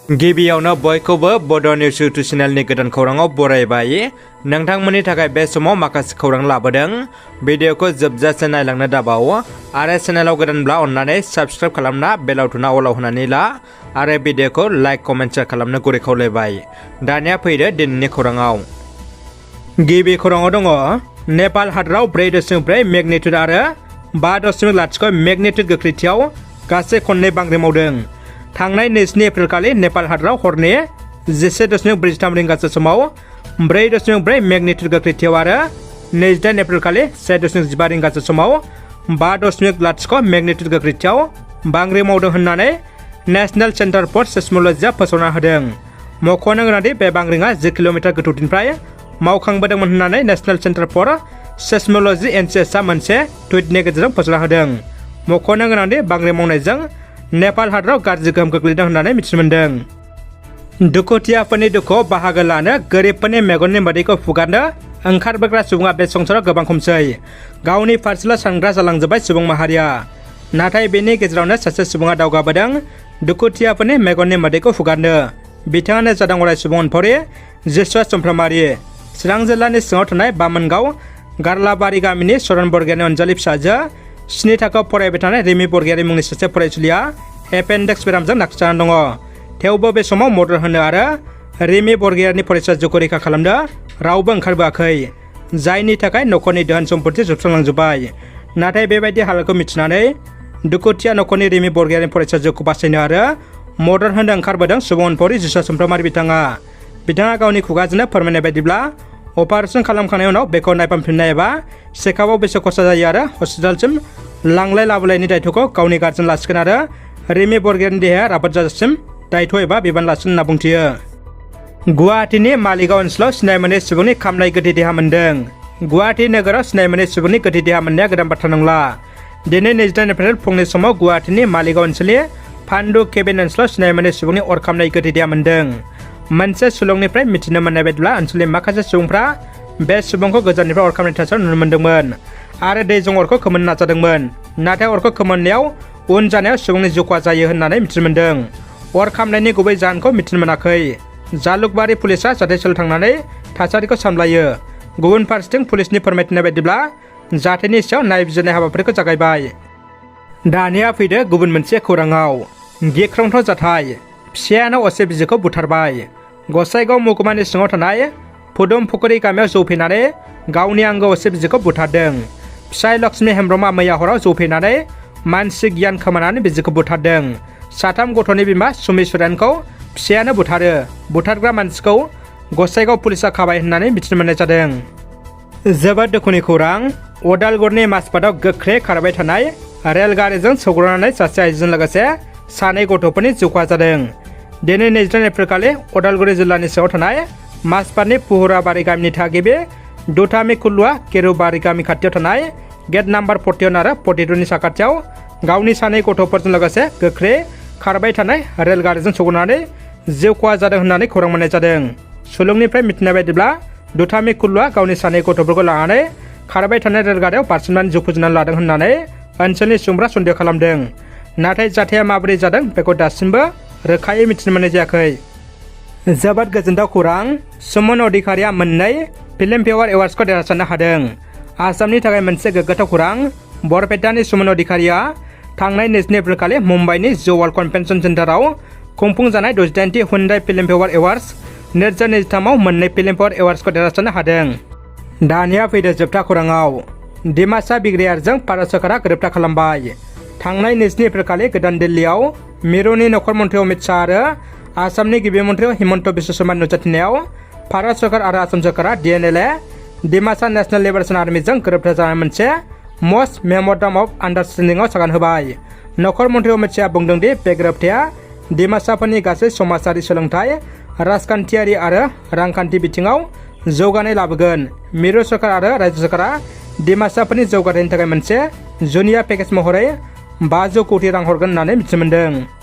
गिबियावनो बयखौबो बड' निउस इउटुब चेनेलनि गोदान खौराङाव बरायबाय। नोंथांमोननि थाखाय बे समाव माखासे खौरां लाबोदों। भिडिअखौ जोबजासे नायलांनो दाबाव आरो चेनेलाव गोदानब्ला अन्नानै साबस्क्राइब खालामना बेलाव थुना अलाव होनानै ला आरो भिडिअखौ लाइक कमेन्ट शेयार खालामनो गुरै खावलायबाय। दानिया फैदो दिनैनि खौराङाव। गिबि खौराङाव दङ नेपाल हादराव 4.4 मेगनिट्युड आरो 5.0 मेगनिट्युड गोख्रैथियाव गासै खननै बांग्रि मावदों। थांनाय 22 एप्रिल खालि नेपाल हादराव हरनि 11.43 रिंगासो समाव 4.4 मेगनिट्युड गोख्रैथियाव आरो 28 एप्रिल खालि 1.15 रिंगासो समाव 5.0 मेगनिट्युड गोख्रैथियाव बांग्रि मावदों होननानै नेशनेल सेन्टार फर सेस्मोलजिया फोसावना होदों। मख'नो गोनांदि बे बांग्रिङा 10 किल'मिटार गोथौथिनिफ्राय मावखांबोदोंमोन होननानै नेशनेल सेन्टार फर सेस्मोलजि एनसिएसआ मोनसे टुइटनि गेजेरजों फोसावना होदों। मख'नो गोनांदि बांग्रि मावनायजों नेपाल हादराव गाज्रि गोहोम खोख्लैदों होननानै मिथिनो मोन्दों। दुखुथियाफोरनि दुखुआव बाहागो लानो गोरिबफोरनि मेगननि मोदैखौ फुगारनो ओंखारबोग्रा सुबुङा बे संसाराव गोबां खमसै। गावनि फारसेल' सानग्रा जालांजोब्बाय सुबुं माहारिया। नाथाय बेनि गेजेरावनो सासे सुबुङा दावगाबोदों दुखुथियाफोरनि मेगननि मोदैखौ फुगारनो। बिथाङानो जादों अराय सुबुं अनफावरि जिसुआ सुमफ्रामारि। चिरां जिल्लानि सिङाव थानाय बामोनगाव गारलाबारि गामिनि सरन बरगयारिनि अनजालि फिसाजो 7 थाखोआव फरायबाय थानाय रिमि बरगयारि मुंनि सासे फरायसुलिया एपेन्डिक्स बेरामजों नाख्रेबजानानै दङ। थेवबो बे समाव मदद होनो आरो रिमि बरगयारिनि फरायसा जिउखौ रैखा खालामनो रावबो ओंखारबोआखै, जायनि थाखाय नखरनि धोन सम्पति जोबस्रांलांजोब्बाय। नाथाय बेबायदि हालोदखौ मिथिनानै दुखुथिया नखरनि रिमि बरगयारिनि फरायसा जिउखौ बासायनो आरो मदद होनो ओंखारबोदों सुबुं अनफावरि जिसुआ सुमफ्रामारि बिथाङा गावनि खुगाजोंनो फोरमायनाय बायदिब्ला अपारेशन खालामखांनायनि उनाव बेखौ नायफामफिननाय एबा चेकआपआव बेसे खरसा जायो आरो हस्पिटालसिम लांलाय लाबोलायनि दायथ'खौ गावनि गार्जेन लासिगोन आरो रिमि बरगयारिनि देहाया राफोद जाजासिम दायथ' एबा बिबान लासिगोन होनना बुंथियो। गुवाहाटीनि मालिगाव ओनसोलाव सिनाय मोनै सुबुंनि खामनाय गोथै देहा मोन्दों। गुवाहाटी नोगोराव सिनाय मोनै सुबुंनि गोथै देहा मोननाया गोदान बाथ्रा नंला। दिनै 29 एप्रिल फुंनि समाव गुवाहाटीनि मालिगाव ओनसोलनि फान्डु केबिन ओनसोलाव सिनाय मोनै सुबुंनि अर खामनाय गोथै देहा मोन्दों। मोनसे सुलुंनिफ्राय मिथिनो मोननाय बायदिब्ला ओनसोलनि माखासे सुबुंफ्रा बे सुबुंखौ गोजाननिफ्राय अर खामनाय थासारियाव नुनो मोन्दोंमोन आरो दैजों अरखौ खोमोरनो नाजादोंमोन। नाथाय अरखौ खोमोरनायाव उन जानायाव सुबुंनि जिउ खहा जायो होननानै मिथिनो मोन्दों। अर खामनायनि गुबै जाहोनखौ मिथिनो मोनाखै। जालुकबारि पुलिसा जाथायथिलियाव थांनानै थासारिखौ सामलायो। गुबुन फारसेथिं पुलिसनि फोरमायथिनाय बायदिब्ला जाथायनि सायाव नायबिजिरनाय हाबाफारिखौ जागायबाय। दानिया फैदो गुबुन मोनसे खौराङाव। गिख्रंथाव जाथाय, फिसायानो असे बिजिखौ बुथारबाय। गसाइगाव महकुमानि सिङाव थानाय फुदुमफुख्रि गामियाव जौ फेनानै गावनि आंगो असे बिजिखौ बुथारदों। फिसाय लक्ष्मी हेम्ब्रमआ मैया हराव जौ फेनानै मानसि गियान खोमानानै बिजिखौ बुथारदों। 3 गथ'नि बिमा सुमि सुरेनखौ फिसायानो बुथारो। बुथारग्रा मानसिखौ गसाइगाव पुलिसा खाबाय होननानै मिथिनो मोननाय जादों। जोबोद दुखुनि खौरां, अदालगुरिनि माजबाटआव गोख्रै खारबाय थानाय रेलगारिजों सौग्रावनानै सासे आइजोजों लोगोसे 2 गथ'फोरनि जिउ खहा जादों। दिनै 29 एप्रिल खालि अदालगुरि जिल्लानि सिङाव थानाय माजबाटनि पुहुराबारि गामिनि थागिबि दुथामि कुल्लुआ केरुबारि गामि खाथियाव थानाय गेट नाम्बार 41 आरो 42 नि साखाथियाव गावनि 2 गथ'फोरजों लोगोसे गोख्रै खारबाय थानाय रेलगारिजों सौग्रावनानै जिउ खहा जादों होननानै खौरां मोननाय जादों। सुलुंनिफ्राय मिथिनाय बायदिब्ला दुथामि कुल्लुआ गावनि 2 गथ'फोरखौ लानानै खारबाय थानाय रेलगारियाव बारसोमनानै जिउ फोजोबनानै लादों होननानै ओनसोलनि सुबुंफ्रा सन्देह खालामदों। नाथाय जाथाया माबोरै जादों बेखौ दासिमबो रोखायै मिथिनो मोननाय जायाखै। जोबोद गोजोनथाव खौरां, सुमन अधिकारिया 2 फिल्मफेयार एवार्ड्सखौ देरहासारनो हादों। आसामनि थाखाय मोनसे गोग्गाथाव खौरां, बरपेटानि सुमन अधिकारिया थांनाय 22 एप्रिल खालि मुम्बाइनि जौ वर्ल्ड कन्भेन्सन सेन्टाराव खुंफुंजानाय 68थि हुन्डाइ फिल्मफेयार एवार्ड्स 2023 आव 2 फिल्मफेयार एवार्ड्सखौ देरहासारनो हादों। दानिया फैदो जोबथा खौराङाव। डिमासा बिग्रायारिजों भारत सोरखारा गोरोबथा खालामबाय। थांनाय 22 एप्रिल खालि गोदान दिल्लीयाव मिरुनि नखर मन्थ्रि अमित शाह आरो आसामनि गिबि मन्थ्रि हिमन्त बिश्व शर्मानि नुजाथिनायाव भारत सरकार आरो आसाम सरकारा DNLA डिमासा नेशनेल लिबारेशन आर्मिजों गोरोबथा जानाय मोनसे मस्ट मेमोरेन्डाम अफ आन्डारस्टेन्डिंआव सागान होबाय। नखर मन्थ्रि अमित शाहआ बुंदों दि बे गोरोबथाया डिमासाफोरनि गासै समाजारि, सोलोंथाइ, राजखान्थियारि आरो रांखान्थि बिथिङाव जौगानाय लाबोगोन। मिरु सरकार आरो रायजो सरकारा डिमासाफोरनि जौगाथायनि थाखाय मोनसे जुनिया पेकेज महरै 500 कौटि रां हरगोन होननानै मिथिनो मोन्दों।